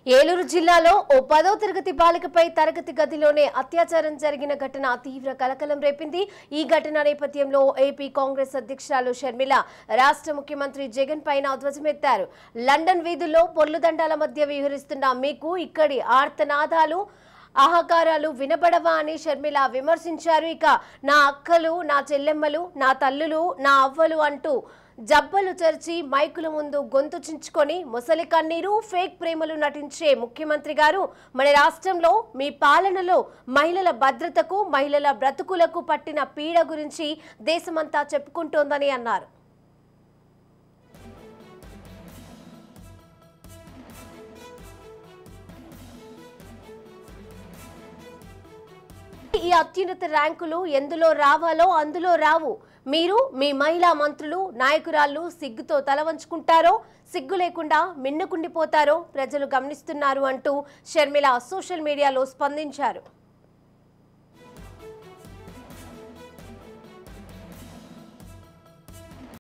ఏలూరు జిల్లాలో ఓ 10వ తరగతి బాలికపై తరగతి గదిలోనే అత్యాచారం జరిగిన ఘటన తీవ్ర కలకలం రేపింది. ఈ ఘటన నేపథ్యంలో ఏపీ కాంగ్రెస్ అధ్యక్షురాలు షర్మిల రాష్ట్ర ముఖ్యమంత్రి జగన్ పైన ధ్వజమెత్తారు. లండన్ వీధుల్లో పొర్లుదండాల మధ్య విహరిస్తున్న మీకు ఇక్కడి ఆర్తనాదాలు ఆహాకారాలు వినబడవా అని షర్మిల విమర్శించారు. ఇక నా అక్కలు, నా చెల్లెమ్మలు, నా తల్లులు, నా అవ్వలు అంటూ జబ్బలు చర్చి మైకుల ముందు గొంతు చించుకొని ముసలి కన్నీరు ఫేక్ ప్రేమలు నటించే ముఖ్యమంత్రి గారు మన రాష్ట్రంలో మీ పాలనలో మహిళల భద్రతకు, మహిళల బ్రతుకులకు పట్టిన పీడ గురించి దేశమంతా చెప్పుకుంటోందని అన్నారు. ఈ అత్యున్నత ర్యాంకులు ఎందులో రావాలో అందులో రావు. మీరు మీ మహిళా మంత్రులు, నాయకురాళ్లు సిగ్గుతో తల వంచుకుంటారో, సిగ్గు లేకుండా మిన్నకుండిపోతారో ప్రజలు గమనిస్తున్నారు అంటూ షర్మిల సోషల్ మీడియాలో స్పందించారు.